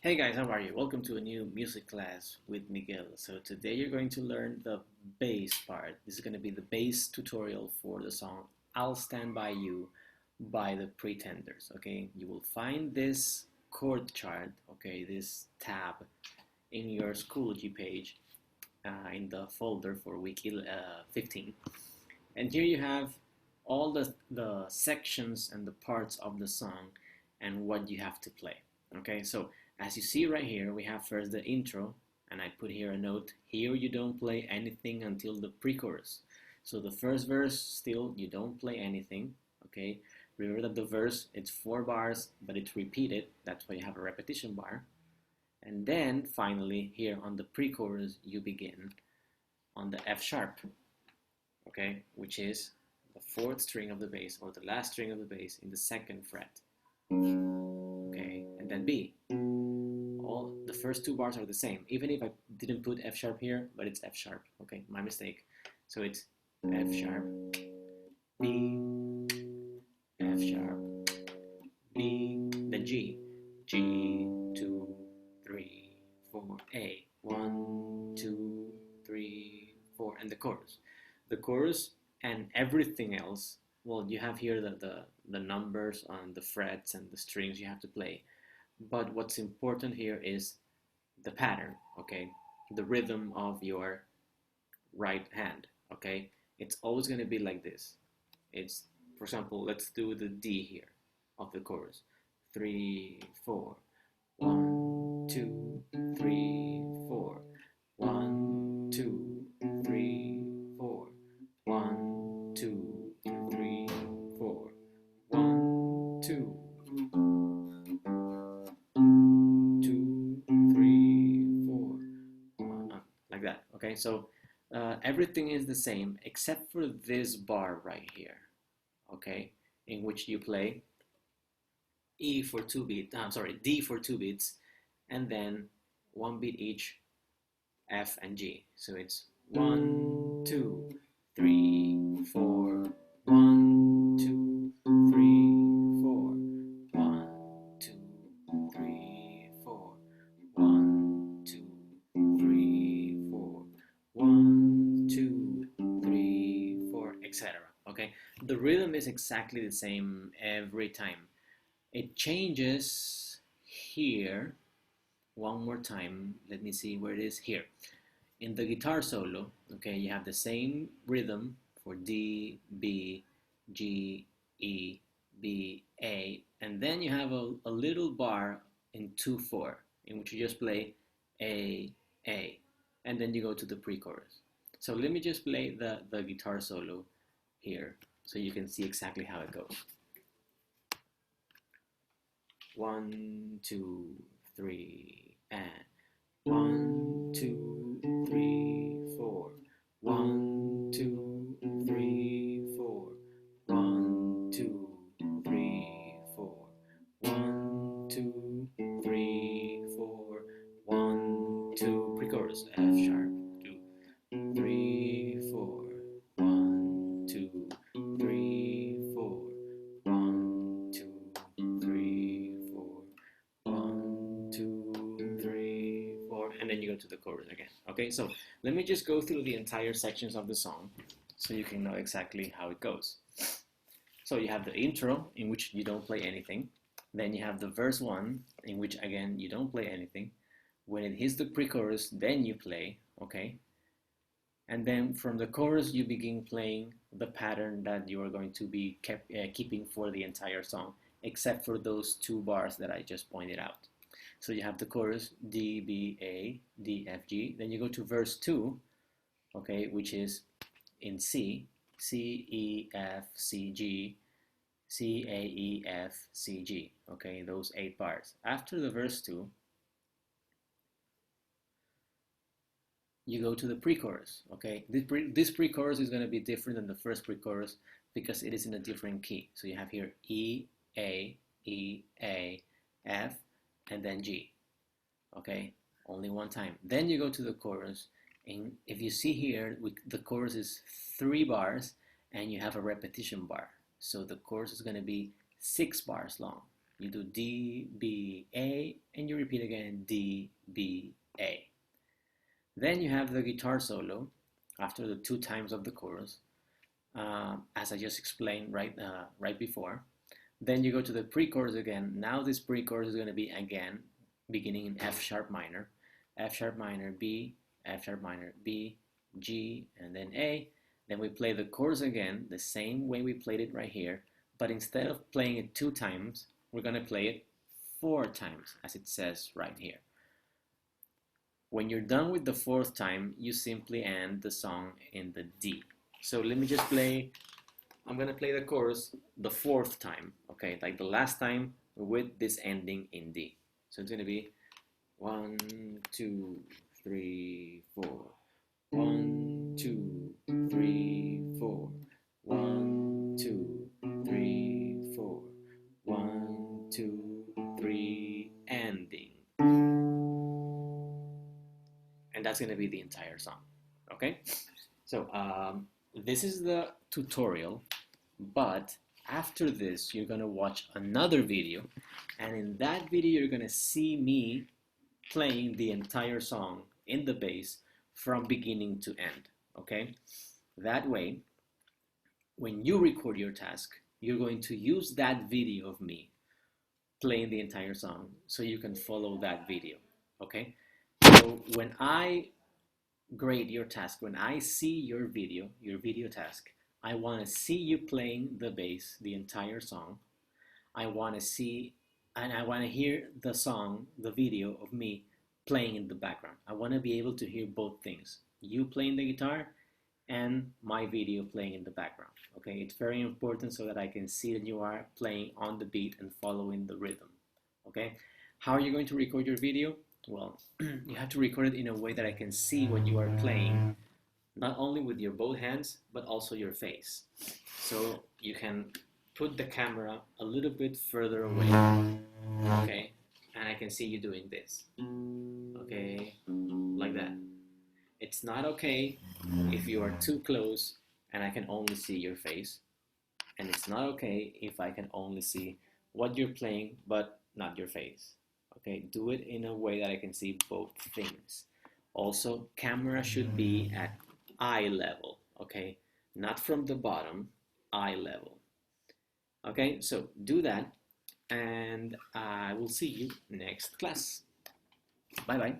Hey guys, how are you? Welcome to a new music class with Miguel. So today you're going to learn the bass part. This is going to be the bass tutorial for the song I'll Stand By You by the Pretenders. Okay, you will find this chord chart, okay, this tab in your Schoology page in the folder for week 15. And here you have all the sections and the parts of the song and what you have to play. Okay, so as you see right here, we have first the intro, and I put here a note. Here you don't play anything until the pre-chorus. So the first verse, still you don't play anything. Okay, remember that the verse, it's 4 bars, but it's repeated. That's why you have a repetition bar. And then finally here on the pre-chorus, you begin on the F sharp, okay, which is the 4th string of the bass, or the last string of the bass in the 2nd fret. Okay, and then B. All the first 2 bars are the same, even if I didn't put F sharp here, but it's F sharp. Okay, my mistake. So it's F sharp, B, F sharp, B, then G, G, 2, 3, 4, A, 1, 2, 3, 4, and the chorus. The chorus and everything else, well, you have here the numbers on the frets and the strings you have to play. But what's important here is the pattern, okay? The rhythm of your right hand, okay? It's always going to be like this. It's, for example, let's do the D here of the chorus. 3, 4. 1, 2, 3, 4. 1, 2, 3, 4. 1, 2, 3, 4. 1, 2. 2, 3, 4, like that. Okay, so everything is the same except for this bar right here. Okay, in which you play E for 2 beats. D for 2 beats, and then 1 beat each, F and G. So it's 1, 2, 3, 4. 1, 2, 3, 4. 1, 2, 3, 4. 1, 2, 3, 4. 1, 2, 3, 4, etc. Okay, the rhythm is exactly the same every time. It changes here. One more time. Let me see where it is here. In the guitar solo, okay, you have the same rhythm for D, B, G, E, B, A, and then you have a little bar in 2/4 in which you just play A, and then you go to the pre-chorus. So let me just play the guitar solo here so you can see exactly how it goes. 1, 2, 3, and 1, 2, 3, 4. 1, 2, 3, 4. 1, 2, 3, 4. 1, 2, 3, 4. 1, 2, pre-chorus, F sharp, 2, 3, 4. 1, 2, 3, 4. 1, 2, 3, 4. 1, 2, 3, 4, and then you go to the chorus again. Okay, so let me just go through the entire sections of the song so you can know exactly how it goes. So you have the intro, in which you don't play anything. Then you have the verse 1, in which again you don't play anything. When it hits the pre-chorus, then you play, okay? And then from the chorus, you begin playing the pattern that you are going to be keeping for the entire song, except for those 2 bars that I just pointed out. So you have the chorus D, B, A, D, F, G. Then you go to verse 2, okay, which is in C, C, E, F, C, G, C, A, E, F, C, G. Okay, those 8 bars. After the verse 2, you go to the pre-chorus, okay? This pre-chorus is going to be different than the first pre-chorus because it is in a different key. So you have here E, A, F, and then G, okay? Only one time. Then you go to the chorus, and if you see here, the chorus is 3 bars, and you have a repetition bar. So the chorus is going to be 6 bars long. You do D, B, A, and you repeat repeat again D, B, A. Then you have the guitar solo after the 2 times of the chorus, as I just explained right before. Then you go to the pre-chorus again. Now this pre-chorus is going to be again beginning in F sharp minor, B, F sharp minor, B, G, and then A. Then we play the chorus again the same way we played it right here, but instead of playing it 2 times, we're going to play it 4 times, as it says right here. When you're done with the 4th time, you simply end the song in the D. So let me just play, I'm going to play the chorus the 4th time, okay, like the last time with this ending in D. So it's going to be 1, 2, 3, 4. 1, 2, 3, 4. 1, 2, 3, 4. 1, 2, 3, ending. And that's going to be the entire song, okay? So this is the tutorial, but after this you're going to watch another video, and in that video you're going to see me playing the entire song in the bass from beginning to end, okay? That way, when you record your task, you're going to use that video of me playing the entire song so you can follow that video, okay? So when I grade your task, when I see your video task, I want to see you playing the bass the entire song. I want to see and I want to hear the song, the video of me playing in the background. I want to be able to hear both things, you playing the guitar and my video playing in the background, okay? It's very important so that I can see that you are playing on the beat and following the rhythm, okay? How are you going to record your video? Well, you have to record it in a way that I can see what you are playing, not only with your both hands, but also your face. So you can put the camera a little bit further away, okay? And I can see you doing this, okay? Like that. It's not okay if you are too close and I can only see your face. And it's not okay if I can only see what you're playing, but not your face. Okay, do it in a way that I can see both things. Also, camera should be at eye level, okay? Not from the bottom, eye level. Okay, so do that, and I will see you next class. Bye-bye.